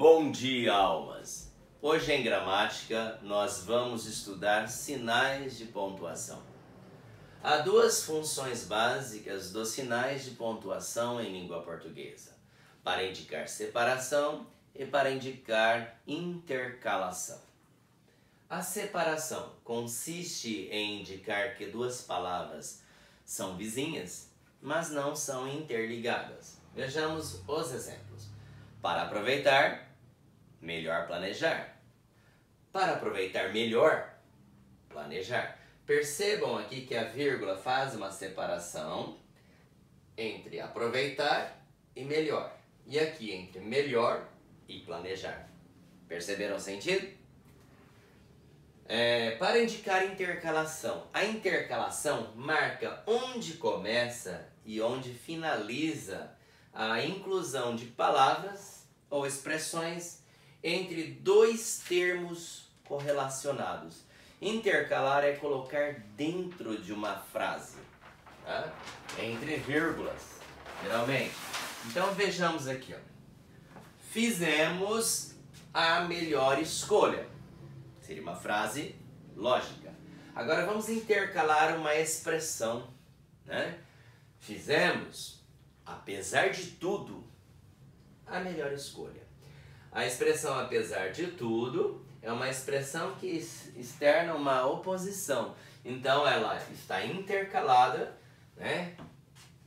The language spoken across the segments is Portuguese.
Bom dia, almas! Hoje em gramática nós vamos estudar sinais de pontuação. Há duas funções básicas dos sinais de pontuação em língua portuguesa: para indicar separação e para indicar intercalação. A separação consiste em indicar que duas palavras são vizinhas, mas não são interligadas. Vejamos os exemplos. Para aproveitar, melhor planejar. Para aproveitar melhor, planejar. Percebam aqui que a vírgula faz uma separação entre aproveitar e melhor. E aqui entre melhor e planejar. Perceberam o sentido? Para indicar intercalação. A intercalação marca onde começa e onde finaliza a inclusão de palavras ou expressões entre dois termos correlacionados. Intercalar é colocar dentro de uma frase, tá? Entre vírgulas, geralmente. Então vejamos aqui, ó. Fizemos a melhor escolha. Seria uma frase lógica. Agora vamos intercalar uma expressão, né? Fizemos, apesar de tudo, a melhor escolha. A expressão apesar de tudo é uma expressão que externa uma oposição. Então ela está intercalada, né,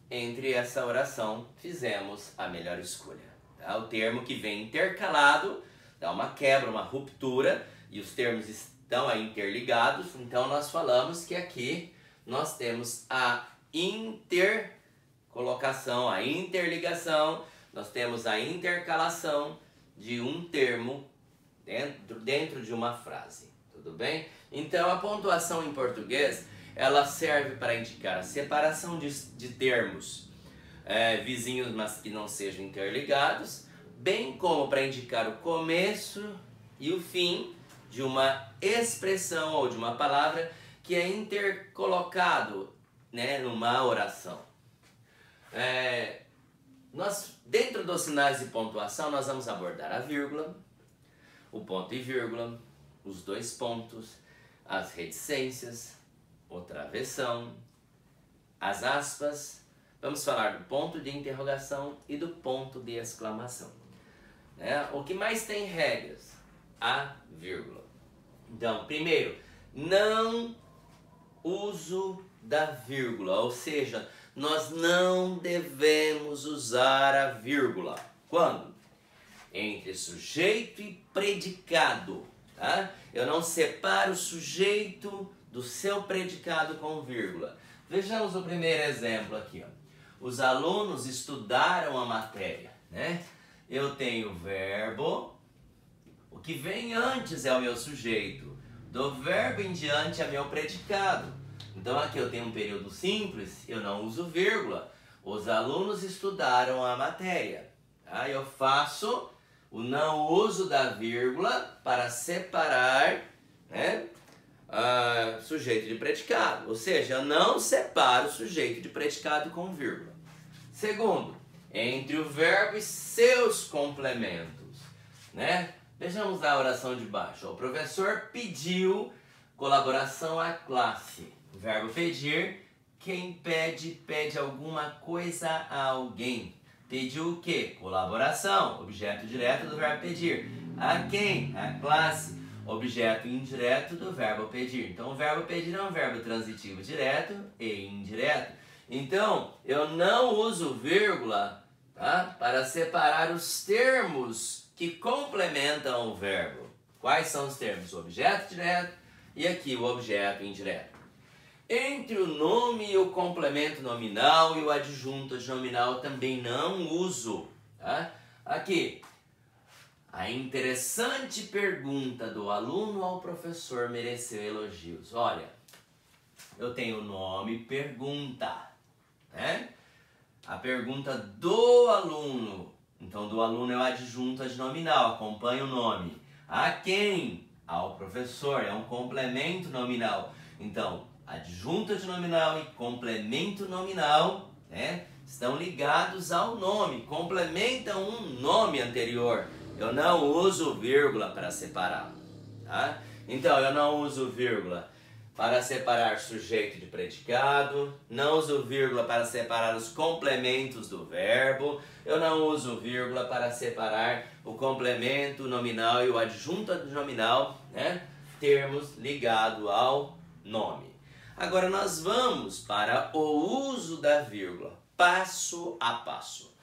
entre essa oração, fizemos a melhor escolha. Tá? O termo que vem intercalado dá uma quebra, uma ruptura, e os termos estão aí interligados. Então nós falamos que aqui nós temos a intercolocação, a interligação, nós temos a intercalação de um termo dentro de uma frase, tudo bem? Então a pontuação em português, ela serve para indicar a separação de termos vizinhos, mas que não sejam interligados, bem como para indicar o começo e o fim de uma expressão ou de uma palavra que é intercolocado, né, numa oração. Dentro dos sinais de pontuação, nós vamos abordar a vírgula, o ponto e vírgula, os dois pontos, as reticências, o travessão, as aspas. Vamos falar do ponto de interrogação e do ponto de exclamação. O que mais tem regras? A vírgula. Então, primeiro, não uso da vírgula, ou seja, nós não devemos usar a vírgula. Quando? Entre sujeito e predicado. Tá? Eu não separo o sujeito do seu predicado com vírgula. Vejamos o primeiro exemplo aqui. Ó. Os alunos estudaram a matéria. Né? Eu tenho o verbo, o que vem antes é o meu sujeito. Do verbo em diante é meu predicado. Então aqui eu tenho um período simples, eu não uso vírgula. Os alunos estudaram a matéria. Tá? Eu faço o não uso da vírgula para separar, né, sujeito de predicado. Ou seja, eu não separo sujeito de predicado com vírgula. Segundo, entre o verbo e seus complementos. Né? Vejamos a oração de baixo. O professor pediu colaboração à classe. O verbo pedir, quem pede, pede alguma coisa a alguém. Pediu o quê? Colaboração, objeto direto do verbo pedir. A quem? A classe, objeto indireto do verbo pedir. Então o verbo pedir é um verbo transitivo direto e indireto. Então eu não uso vírgula, tá, para separar os termos que complementam o verbo. Quais são os termos? O objeto direto e aqui o objeto indireto. Entre o nome e o complemento nominal e o adjunto nominal também não uso. Tá? Aqui, a interessante pergunta do aluno ao professor mereceu elogios. Olha, eu tenho o nome pergunta, né? A pergunta do aluno. Então, do aluno é o adjunto nominal, acompanha o nome. A quem? Ao professor, é um complemento nominal. Então, adjunto nominal e complemento nominal, né, estão ligados ao nome, complementam um nome anterior. eu não uso vírgula para separá-lo, tá? Então, eu não uso vírgula para separar sujeito de predicado, não uso vírgula para separar os complementos do verbo, eu não uso vírgula para separar o complemento nominal e o adjunto nominal, né? Termos ligados ao nome. Agora nós vamos para o uso da vírgula, passo a passo.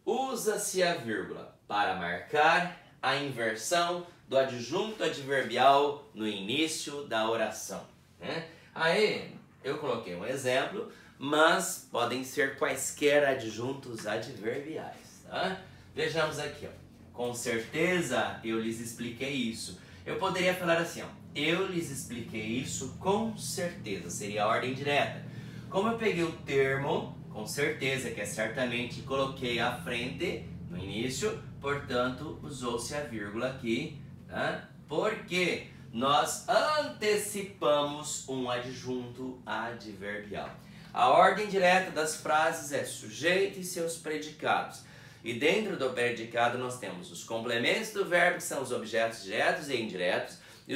Usa-se a vírgula para marcar a inversão do adjunto adverbial no início da oração, né? Aí eu coloquei um exemplo, mas podem ser quaisquer adjuntos adverbiais, tá? Vejamos aqui, ó. Com certeza eu lhes expliquei isso. Eu poderia falar assim, ó, eu lhes expliquei isso com certeza, seria a ordem direta. Como eu peguei o termo com certeza, que é certamente, coloquei à frente no início, portanto usou-se a vírgula aqui, tá? Porque nós antecipamos um adjunto adverbial. A ordem direta das frases é sujeito e seus predicados. E dentro do predicado nós temos os complementos do verbo, que são os objetos diretos e indiretos, e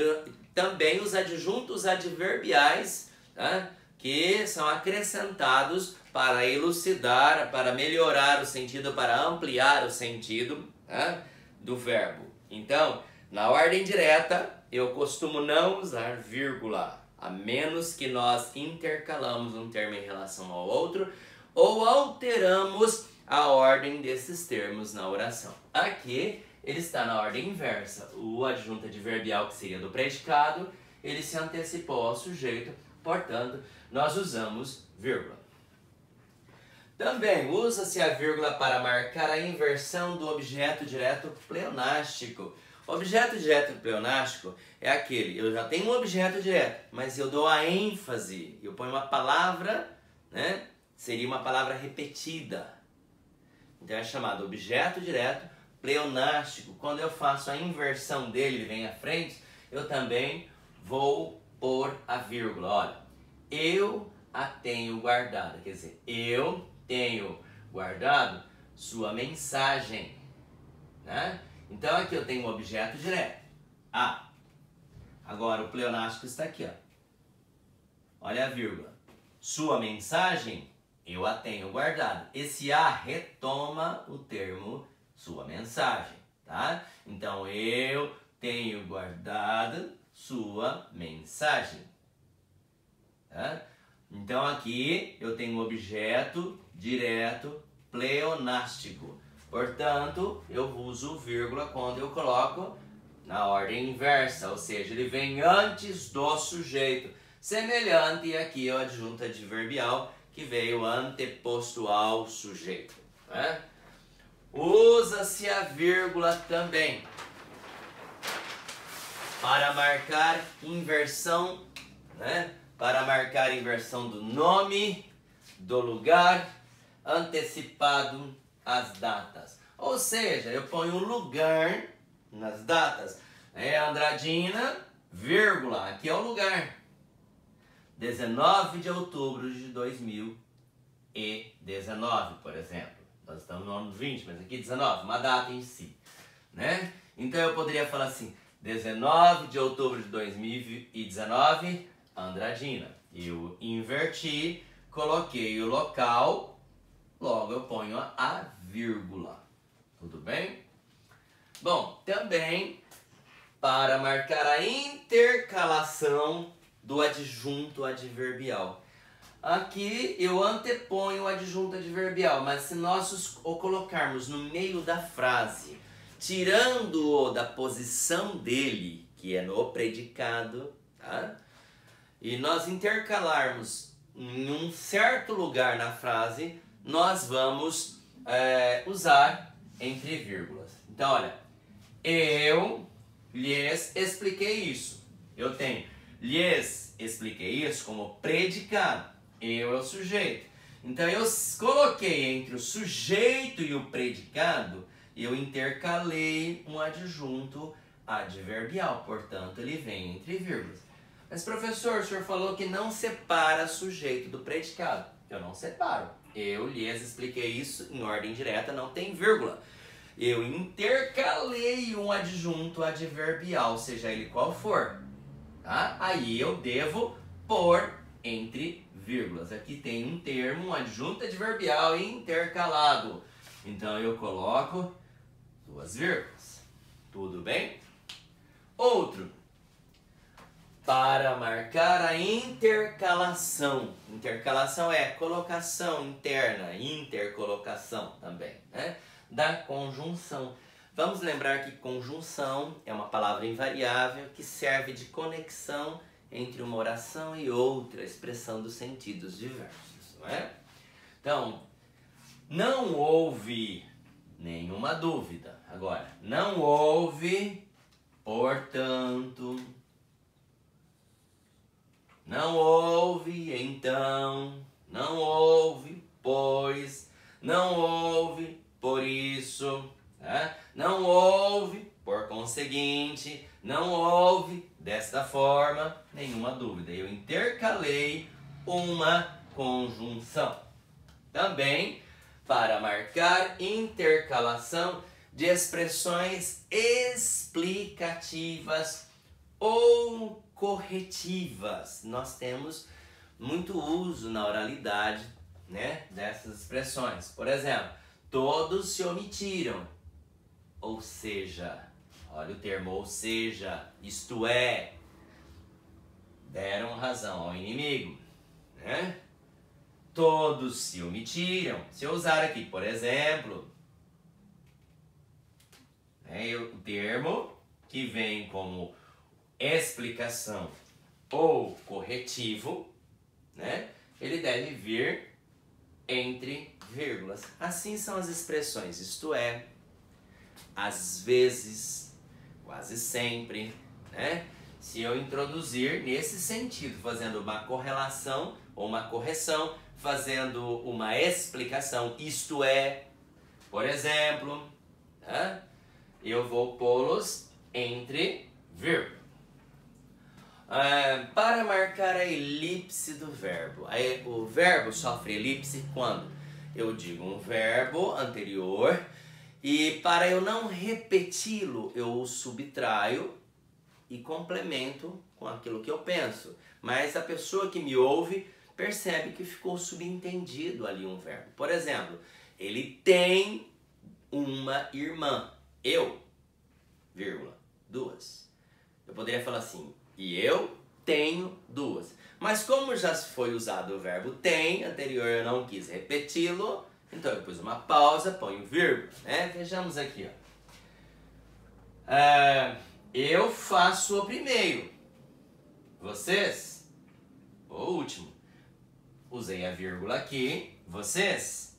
também os adjuntos adverbiais, tá? Que são acrescentados para elucidar, para melhorar o sentido, para ampliar o sentido, tá? Do verbo. Então, na ordem direta, eu costumo não usar vírgula, a menos que nós intercalamos um termo em relação ao outro ou alteramos a ordem desses termos na oração. Aqui, ele está na ordem inversa. O adjunto adverbial, que seria do predicado, ele se antecipou ao sujeito, portanto, nós usamos vírgula. Também usa-se a vírgula para marcar a inversão do objeto direto pleonástico. O objeto direto pleonástico é aquele, eu já tenho um objeto direto, mas eu dou a ênfase, eu ponho uma palavra, né? Seria uma palavra repetida. Então é chamado objeto direto pleonástico. Quando eu faço a inversão dele, ele vem à frente, eu também vou pôr a vírgula. Olha, eu a tenho guardada, quer dizer, eu tenho guardado sua mensagem, né? Então aqui eu tenho um objeto direto, a. Agora o pleonástico está aqui, ó. Olha a vírgula. Sua mensagem, eu a tenho guardada. Esse a retoma o termo sua mensagem, tá? Então eu tenho guardado sua mensagem, tá? Então aqui eu tenho um objeto direto pleonástico. Portanto, eu uso vírgula quando eu coloco na ordem inversa, ou seja, ele vem antes do sujeito. Semelhante aqui ao adjunto adverbial que veio anteposto ao sujeito, né? Usa-se a vírgula também para marcar inversão, né? Para marcar a inversão do nome, do lugar, antecipado às datas. Ou seja, eu ponho o lugar nas datas. É Andradina, vírgula, aqui é o lugar. 19 de outubro de 2019, por exemplo. Nós estamos no ano 20, mas aqui 19, uma data em si, né? Então eu poderia falar assim, 19 de outubro de 2019, Andradina. Eu inverti, coloquei o local, logo eu ponho a vírgula. Tudo bem? Bom, também para marcar a intercalação do adjunto adverbial. Aqui eu anteponho o adjunto adverbial, mas se nós o colocarmos no meio da frase, tirando-o da posição dele, que é no predicado, tá? E nós intercalarmos em um certo lugar na frase, nós vamos usar entre vírgulas. Então, olha, eu lhes expliquei isso. Eu tenho lhes expliquei isso como predicado. Eu é o sujeito. Então, eu coloquei entre o sujeito e o predicado, eu intercalei um adjunto adverbial. Portanto, ele vem entre vírgulas. Mas, professor, o senhor falou que não separa sujeito do predicado. Eu não separo. Eu lhes expliquei isso em ordem direta, não tem vírgula. Eu intercalei um adjunto adverbial, seja ele qual for. Tá? Aí eu devo pôr entre vírgulas. Aqui tem um termo, um adjunto adverbial intercalado. Então eu coloco 2 vírgulas. Tudo bem? Outro. Para marcar a intercalação. Intercalação é colocação interna, intercolocação também, né? Da conjunção. Vamos lembrar que conjunção é uma palavra invariável que serve de conexão entre uma oração e outra, expressão dos sentidos diversos, não é? Então, não houve nenhuma dúvida. Agora, não houve, portanto, não houve, então, não houve, pois, não houve, por isso, né? Não houve, por conseguinte, não houve, desta forma, nenhuma dúvida. Eu intercalei uma conjunção. Também para marcar intercalação de expressões explicativas ou corretivas. Nós temos muito uso na oralidade, né, dessas expressões. Por exemplo, todos se omitiram. Ou seja, olha o termo ou seja, isto é, deram razão ao inimigo, né? Todos se omitiram. Se eu usar aqui, por exemplo, o termo que vem como explicação ou corretivo, né? Ele deve vir entre vírgulas. Assim são as expressões, isto é, às vezes, quase sempre, né? Se eu introduzir nesse sentido, fazendo uma correlação ou uma correção, fazendo uma explicação, isto é, por exemplo, né? Eu vou pô-los entre vírgulas. Para marcar a elipse do verbo. O verbo sofre elipse quando eu digo um verbo anterior e para eu não repeti-lo, eu o subtraio e complemento com aquilo que eu penso. Mas a pessoa que me ouve percebe que ficou subentendido ali um verbo. Por exemplo, ele tem uma irmã. Eu, vírgula, 2. Eu poderia falar assim, e eu tenho 2. Mas como já foi usado o verbo tem, anterior eu não quis repeti-lo, então eu pus uma pausa, ponho vírgula, né? Vejamos aqui, ó. Eu faço o primeiro. Vocês, o último. Usei a vírgula aqui. Vocês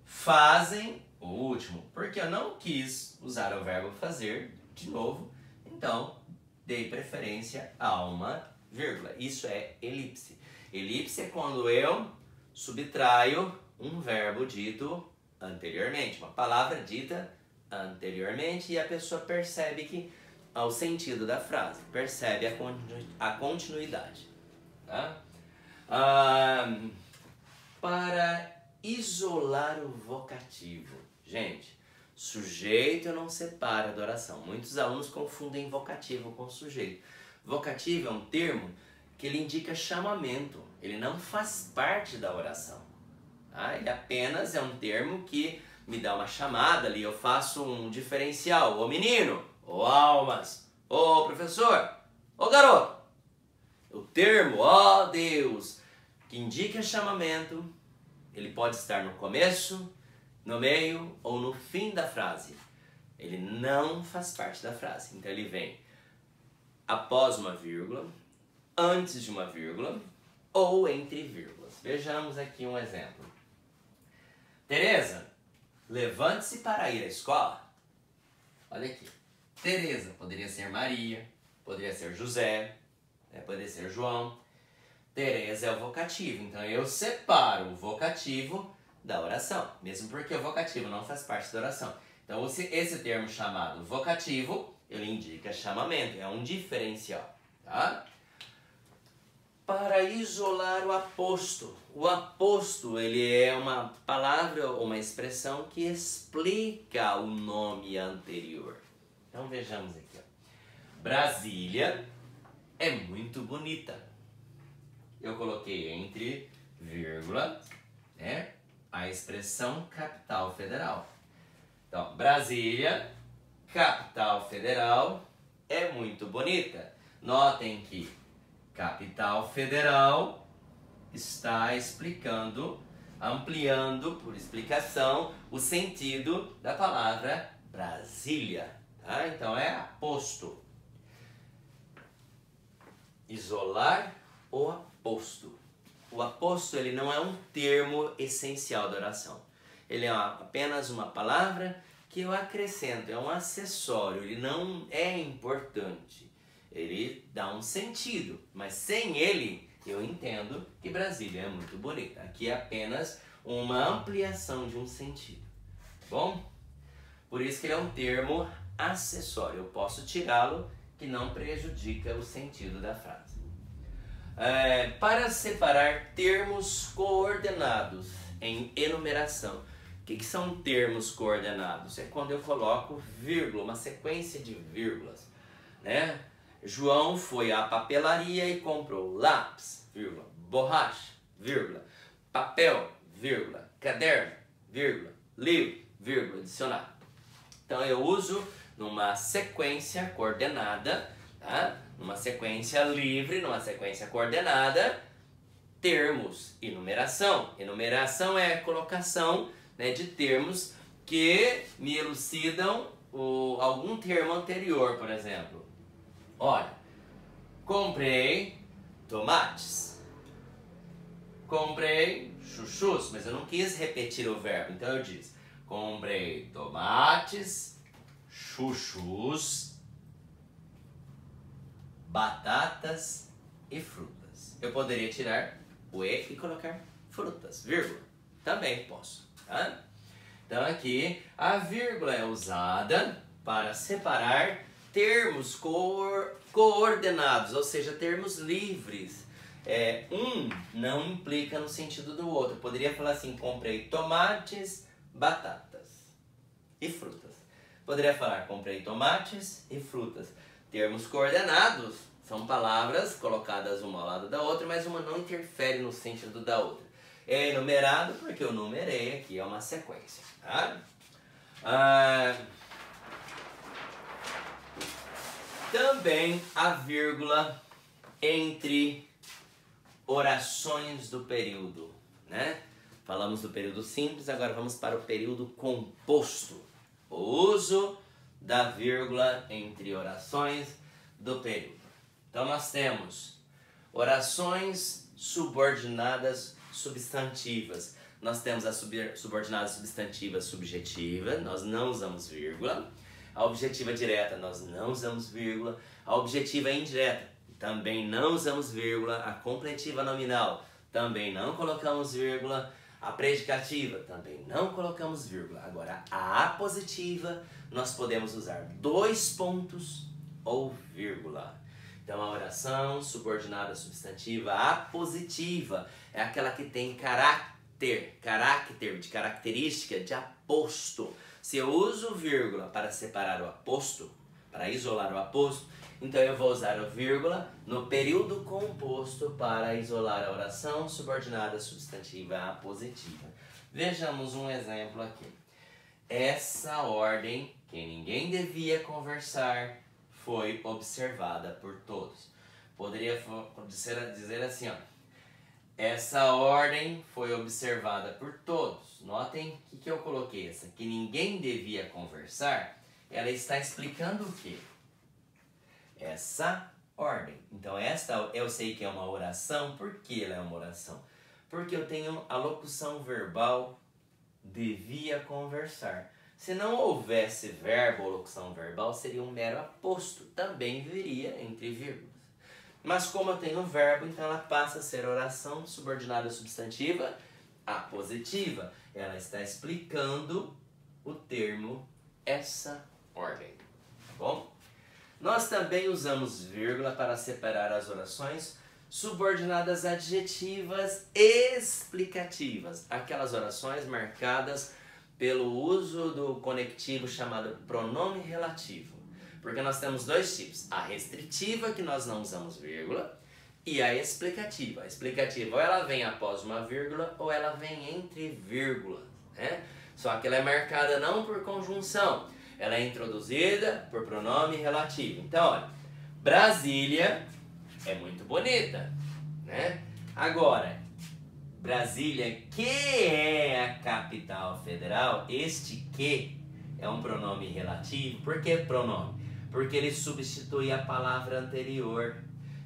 fazem o último. Porque eu não quis usar o verbo fazer de novo. Então, dei preferência a uma vírgula. Isso é elipse. Elipse é quando eu subtraio um verbo dito anteriormente. Uma palavra dita anteriormente e a pessoa percebe que ao sentido da frase, percebe a continuidade. Tá? Para isolar o vocativo. Gente, sujeito não separa da oração. Muitos alunos confundem vocativo com sujeito. Vocativo é um termo que ele indica chamamento. Ele não faz parte da oração. Tá? Ele apenas é um termo que me dá uma chamada ali. Eu faço um diferencial. Ô menino, ô almas, ô professor, ô garoto. O termo, ó Deus, que indica chamamento, ele pode estar no começo, no meio ou no fim da frase. Ele não faz parte da frase. Então ele vem após uma vírgula, antes de uma vírgula ou entre vírgulas. Vejamos aqui um exemplo. Tereza, levante-se para ir à escola. Olha aqui. Tereza poderia ser Maria, poderia ser José, poderia ser João. Tereza é o vocativo, então eu separo o vocativo da oração, mesmo porque o vocativo não faz parte da oração. Então esse termo chamado vocativo, ele indica chamamento, é um diferencial, tá? para isolar o aposto. O aposto, ele é uma palavra ou uma expressão que explica o nome anterior. Então vejamos aqui. Ó. Brasília é muito bonita. Eu coloquei entre vírgula, né, a expressão capital federal. Então, Brasília, capital federal, é muito bonita. Notem que capital federal está explicando, ampliando por explicação o sentido da palavra Brasília. Tá? Então é aposto. Isolar ou aposto. O aposto ele não é um termo essencial da oração. Ele é apenas uma palavra que eu acrescento, é um acessório, ele não é importante. Ele dá um sentido, mas sem ele eu entendo que Brasília é muito bonita. Aqui é apenas uma ampliação de um sentido, bom? Por isso que ele é um termo acessório, eu posso tirá-lo que não prejudica o sentido da frase. Para separar termos coordenados em enumeração. O que são termos coordenados? É quando eu coloco vírgula, uma sequência de vírgulas, né? João foi à papelaria e comprou lápis, vírgula, borracha, vírgula, papel, vírgula, caderno, vírgula, livro, vírgula, dicionário. Então eu uso numa sequência coordenada, tá? Numa sequência livre, numa sequência coordenada, termos e numeração. Enumeração é a colocação, né, de termos que me elucidam algum termo anterior, por exemplo. Olha, comprei tomates, comprei chuchus, mas eu não quis repetir o verbo, então eu disse, comprei tomates, chuchus, batatas e frutas. Eu poderia tirar o E e colocar frutas, vírgula. Também posso, tá? Então aqui a vírgula é usada para separar termos coordenados, ou seja, termos livres. Um não implica no sentido do outro. Eu poderia falar assim, comprei tomates, batatas e frutas. Poderia falar, comprei tomates e frutas. Termos coordenados são palavras colocadas uma ao lado da outra, mas uma não interfere no sentido da outra. É enumerado porque eu numerei aqui, é uma sequência. Tá? Também a vírgula entre orações do período, né? Falamos do período simples, agora vamos para o período composto. O uso da vírgula entre orações do período. Então nós temos orações subordinadas substantivas. Nós temos a subordinada substantiva subjetiva, nós não usamos vírgula. A objetiva direta, nós não usamos vírgula. A objetiva indireta, também não usamos vírgula. A completiva nominal, também não colocamos vírgula. A predicativa, também não colocamos vírgula. Agora, a apositiva, nós podemos usar 2 pontos ou vírgula. Então, a oração subordinada substantiva apositiva é aquela que tem caráter de característica de aposto. Se eu uso vírgula para separar o aposto, para isolar o aposto, então eu vou usar o vírgula no período composto para isolar a oração subordinada substantiva apositiva. Vejamos um exemplo aqui. Essa ordem, que ninguém devia conversar, foi observada por todos. Poderia dizer assim, ó. Essa ordem foi observada por todos. Notem que eu coloquei essa, que ninguém devia conversar. Ela está explicando o quê? Essa ordem. Então esta eu sei que é uma oração. Por que ela é uma oração? Porque eu tenho a locução verbal devia conversar. Se não houvesse verbo ou locução verbal, seria um mero aposto. Também viria entre vírgulas. Mas como eu tenho verbo, então ela passa a ser oração subordinada substantiva apositiva. Ela está explicando o termo essa ordem. Tá bom? Nós também usamos vírgula para separar as orações subordinadas adjetivas explicativas, aquelas orações marcadas pelo uso do conectivo chamado pronome relativo. Porque nós temos dois tipos, a restritiva, que nós não usamos vírgula, e a explicativa. A explicativa ou ela vem após uma vírgula ou ela vem entre vírgulas, né? Só que ela é marcada não por conjunção, ela é introduzida por pronome relativo. Então, olha, Brasília é muito bonita, né? Agora, Brasília, que é a capital federal, este que é um pronome relativo. Por que pronome? Porque ele substitui a palavra anterior.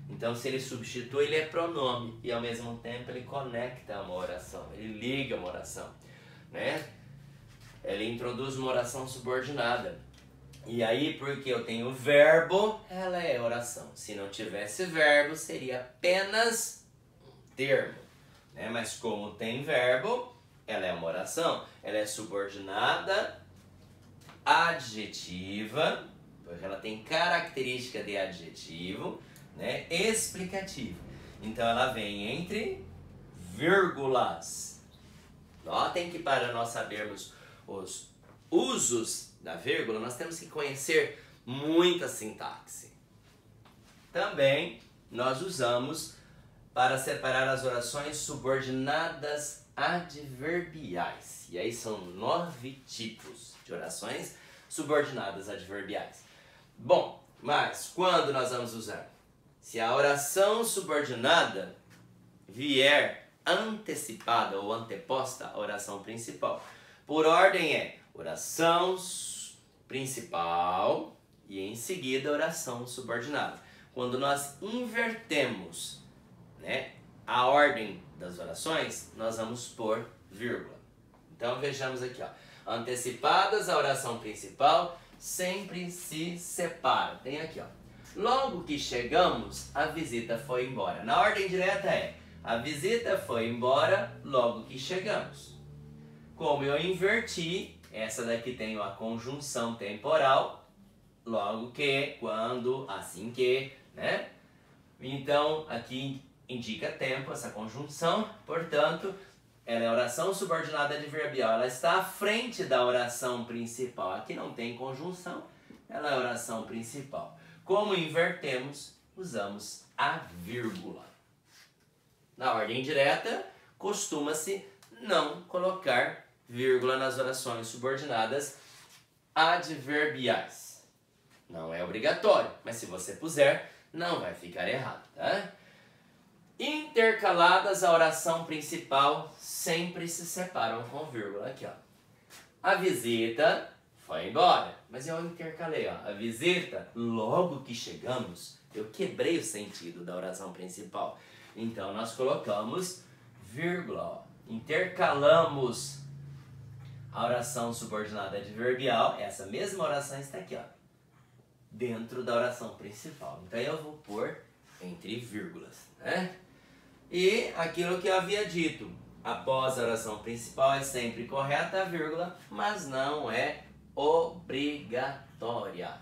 Então, se ele substitui, ele é pronome e ao mesmo tempo ele conecta uma oração, ele liga uma oração, né? Ele introduz uma oração subordinada. E aí, porque eu tenho verbo, ela é oração. Se não tivesse verbo, seria apenas um termo, né? Mas como tem verbo, ela é uma oração. Ela é subordinada, adjetiva, porque ela tem característica de adjetivo, né? Explicativa. Então ela vem entre vírgulas. Notem que para nós sabermos os usos da vírgula, nós temos que conhecer muita sintaxe. Também nós usamos para separar as orações subordinadas adverbiais. E aí são 9 tipos de orações subordinadas adverbiais. Bom, mas quando nós vamos usar? Se a oração subordinada vier antecipada ou anteposta à oração principal. Por ordem é oração principal e em seguida oração subordinada. Quando nós invertemos, né, a ordem das orações, nós vamos pôr vírgula. Então vejamos aqui, ó. Antecipadas à oração principal sempre se separam. Tem aqui, ó. Logo que chegamos, a visita foi embora. Na ordem direta é: a visita foi embora logo que chegamos. Como eu inverti, essa daqui tem a conjunção temporal, logo que, quando, assim que, né? Então, aqui indica tempo, essa conjunção, portanto, ela é oração subordinada adverbial, ela está à frente da oração principal. Aqui não tem conjunção, ela é oração principal. Como invertemos, usamos a vírgula. Na ordem direta, costuma-se não colocar vírgula nas orações subordinadas adverbiais. Não é obrigatório, mas se você puser, não vai ficar errado, tá? Intercaladas à oração principal, sempre se separam com vírgula. Aqui, ó. A visita foi embora, mas eu intercalei, ó. A visita, logo que chegamos, eu quebrei o sentido da oração principal. Então, nós colocamos vírgula, ó. Intercalamos a oração subordinada adverbial, essa mesma oração está aqui, ó, dentro da oração principal. Então, eu vou pôr entre vírgulas, né? E aquilo que eu havia dito, após a oração principal é sempre correta a vírgula, mas não é obrigatória.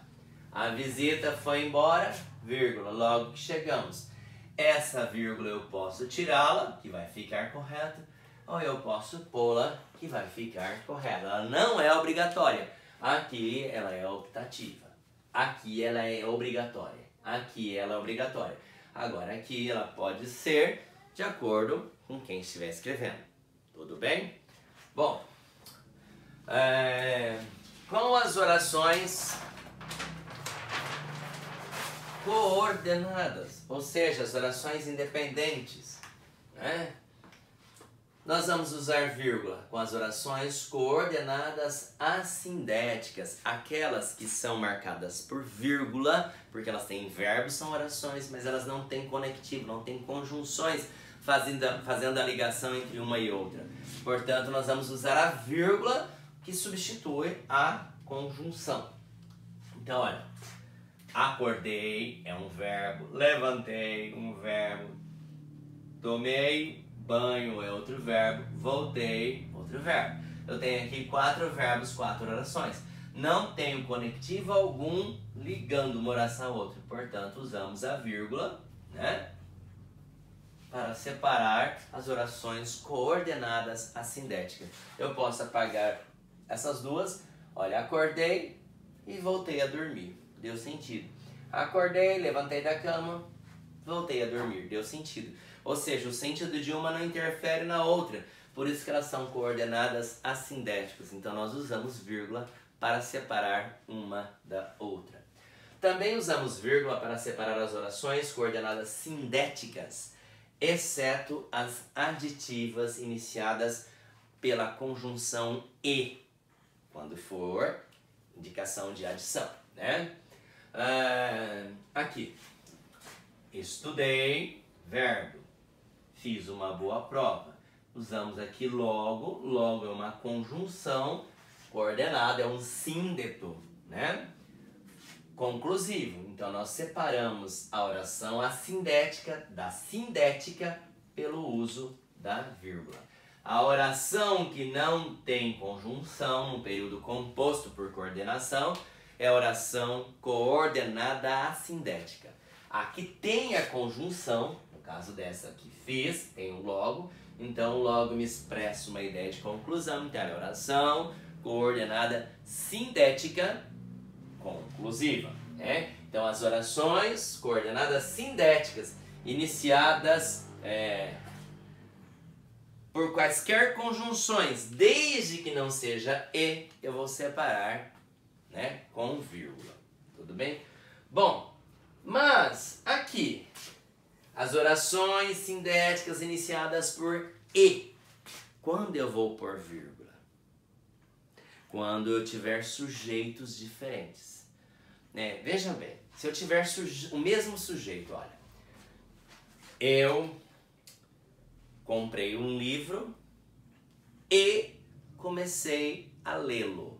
A visita foi embora, vírgula, logo que chegamos. Essa vírgula eu posso tirá-la, que vai ficar correta, ou eu posso pô-la, que vai ficar correta. Ela não é obrigatória. Aqui ela é optativa. Aqui ela é obrigatória. Aqui ela é obrigatória. Agora aqui ela pode ser de acordo com quem estiver escrevendo. Tudo bem? Bom, com as orações coordenadas, ou seja, as orações independentes, né? Nós vamos usar vírgula com as orações coordenadas assindéticas, aquelas que são marcadas por vírgula, porque elas têm verbos, são orações, mas elas não têm conectivo, não têm conjunções fazendo a ligação entre uma e outra. Portanto, nós vamos usar a vírgula que substitui a conjunção. Então, olha, acordei é um verbo, levantei um verbo, tomei banho é outro verbo, voltei, outro verbo. Eu tenho aqui 4 verbos, 4 orações. Não tenho conectivo algum ligando uma oração a outra. Portanto, usamos a vírgula, né? para separar as orações coordenadas assindéticas. Eu posso apagar essas duas. Olha, acordei e voltei a dormir. Deu sentido. Acordei, levantei da cama, voltei a dormir. Deu sentido. Ou seja, o sentido de uma não interfere na outra. Por isso que elas são coordenadas assindéticas. Então nós usamos vírgula para separar uma da outra. Também usamos vírgula para separar as orações coordenadas sindéticas, exceto as aditivas iniciadas pela conjunção e, quando for indicação de adição, né? Aqui, estudei, verbo, fiz uma boa prova. Usamos aqui logo, logo é uma conjunção coordenada, é um síndeto, né? Conclusivo. Então nós separamos a oração assindética da sindética pelo uso da vírgula. A oração que não tem conjunção no período composto por coordenação é a oração coordenada assindética. A que tem a conjunção, no caso dessa que fiz, tem um logo, então logo me expresso uma ideia de conclusão, então é a oração coordenada sindética conclusiva, né? Então as orações coordenadas sindéticas iniciadas por quaisquer conjunções, desde que não seja e, eu vou separar, né, com vírgula. Tudo bem? Bom, mas aqui as orações sindéticas iniciadas por e, quando eu vou pôr vírgula? Quando eu tiver sujeitos diferentes. Né? Veja bem, se eu tiver o mesmo sujeito, olha, eu comprei um livro e comecei a lê-lo.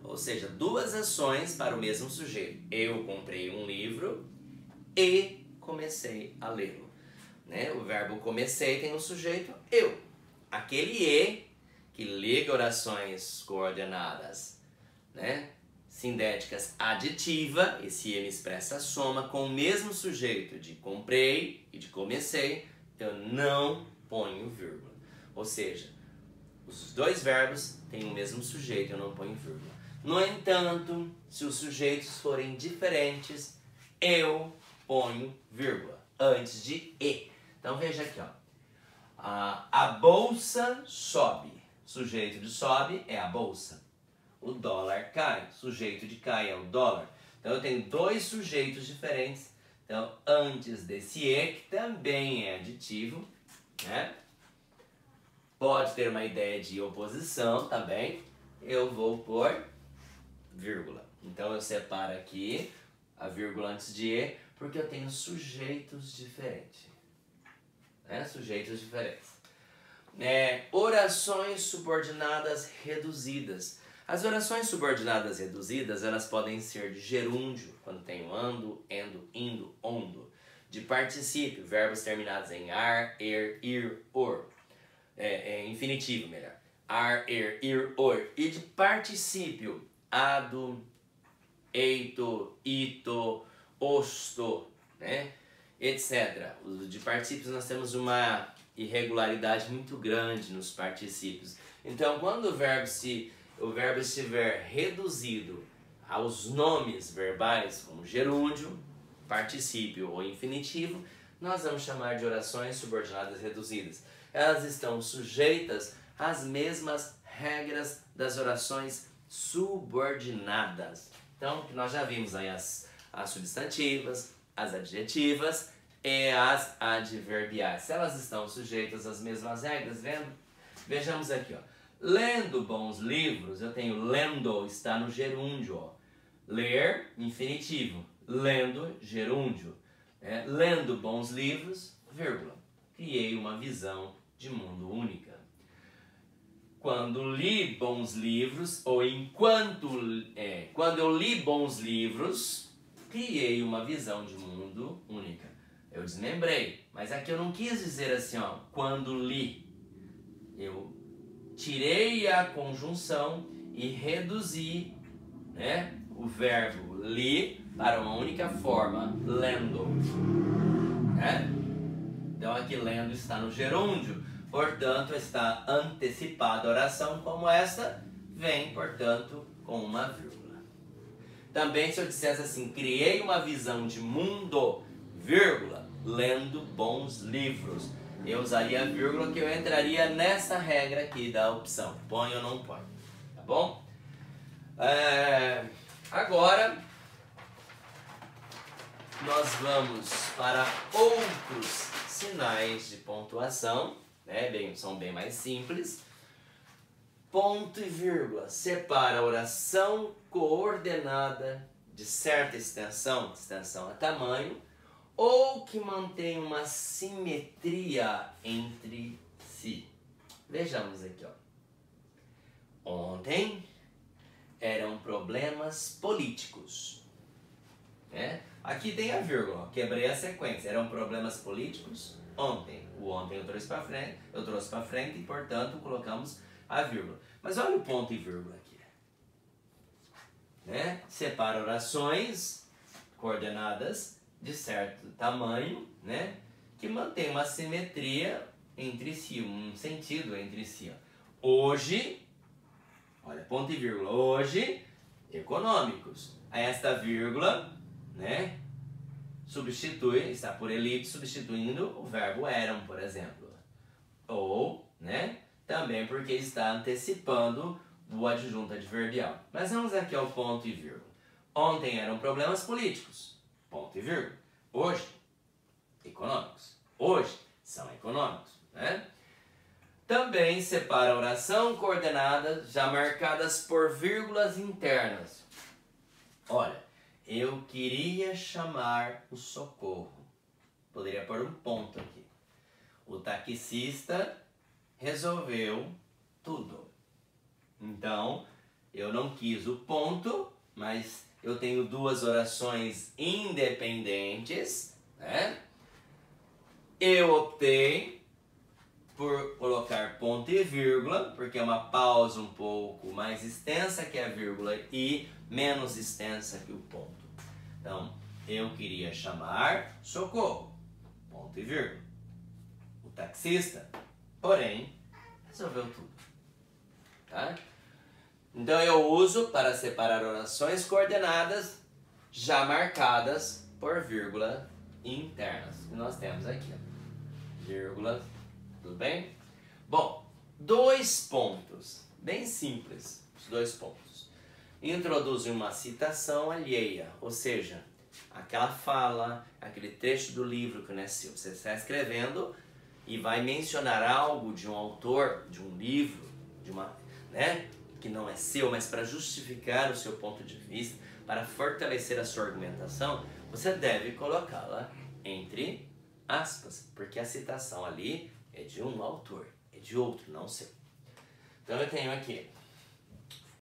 Ou seja, duas ações para o mesmo sujeito. Eu comprei um livro e comecei a lê-lo. Né? O verbo comecei tem o sujeito eu. Aquele e que liga orações coordenadas, né, sindéticas aditiva, esse e me expressa a soma, com o mesmo sujeito de comprei e de comecei, eu não ponho vírgula. Ou seja, os dois verbos têm o mesmo sujeito, eu não ponho vírgula. No entanto, se os sujeitos forem diferentes, eu ponho vírgula antes de e. Então veja aqui, ó. A bolsa sobe. Sujeito de sobe é a bolsa. O dólar cai. Sujeito de cai é o dólar. Então eu tenho dois sujeitos diferentes. Então antes desse e, que também é aditivo, né? Pode ter uma ideia de oposição também. Eu vou pôr vírgula. Então eu separo aqui a vírgula antes de e, porque eu tenho sujeitos diferentes. Né? Sujeitos diferentes. Orações subordinadas reduzidas. As orações subordinadas reduzidas, elas podem ser de gerúndio, quando tem o ando, endo, indo, ondo. De particípio, verbos terminados em ar, er, ir, or. Infinitivo, melhor. Ar, er, ir, or. E de particípio, ado, eito, ito, osto, né? Etc. De particípios nós temos uma irregularidade muito grande nos particípios. Então, quando o verbo estiver reduzido aos nomes verbais, como gerúndio, particípio ou infinitivo, nós vamos chamar de orações subordinadas reduzidas. Elas estão sujeitas às mesmas regras das orações subordinadas. Então, nós já vimos aí as substantivas, as adjetivas e as adverbiais. Se elas estão sujeitas às mesmas regras, vejamos aqui, ó. Lendo bons livros, eu tenho lendo, está no gerúndio, ó. Ler, infinitivo. Lendo, gerúndio. Lendo bons livros, vírgula. Criei uma visão de mundo única. Quando li bons livros, ou quando eu li bons livros, criei uma visão de mundo única. Eu desmembrei, mas aqui eu não quis dizer assim, ó, quando li. Eu tirei a conjunção e reduzi, né, o verbo li para uma única forma, lendo. Né? Então aqui lendo está no gerúndio, portanto está antecipada a oração como essa, vem, portanto, com uma vírgula. Também se eu dissesse assim, criei uma visão de mundo, vírgula, lendo bons livros, eu usaria a vírgula que eu entraria nessa regra aqui da opção, põe ou não põe, tá bom? Agora nós vamos para outros sinais de pontuação, né? São bem mais simples. Ponto e vírgula separa a oração coordenada de certa extensão é tamanho, ou que mantém uma simetria entre si. Vejamos aqui, ó. Ontem eram problemas políticos, né? Aqui tem a vírgula, ó. Quebrei a sequência. Eram problemas políticos ontem. O ontem eu trouxe para frente e, portanto, colocamos a vírgula. Mas olha o ponto e vírgula aqui, né? Separa orações coordenadas de certo tamanho, né? Que mantém uma simetria entre si, um sentido entre si, ó. Hoje, olha, ponto e vírgula, hoje, econômicos. Esta vírgula, né, está por elipse, substituindo o verbo eram, por exemplo. Ou, né, também porque está antecipando o adjunto adverbial. Mas vamos aqui ao ponto e vírgula. Ontem eram problemas políticos, ponto e vírgula. Hoje, econômicos. Hoje são econômicos, né? Também separa a oração coordenada já marcadas por vírgulas internas. Olha, eu queria chamar o socorro. Poderia pôr um ponto aqui. O taxista resolveu tudo. Então, eu não quis o ponto, mas eu tenho duas orações independentes, né? Eu optei por colocar ponto e vírgula, porque é uma pausa um pouco mais extensa que a vírgula e menos extensa que o ponto. Então, eu queria chamar socorro, ponto e vírgula. O taxista, porém, resolveu tudo, tá? Então eu uso para separar orações coordenadas já marcadas por vírgula internas. E nós temos aqui, ó, vírgula. Tudo bem? Bom, 2 pontos, bem simples, os 2 pontos. Introduzem uma citação alheia, ou seja, aquela fala, aquele trecho do livro que não é seu. Você está escrevendo e vai mencionar algo de um autor, de um livro, de uma, né, que não é seu, mas para justificar o seu ponto de vista, para fortalecer a sua argumentação, você deve colocá-la entre aspas, porque a citação ali é de um autor, é de outro, não seu. Então eu tenho aqui,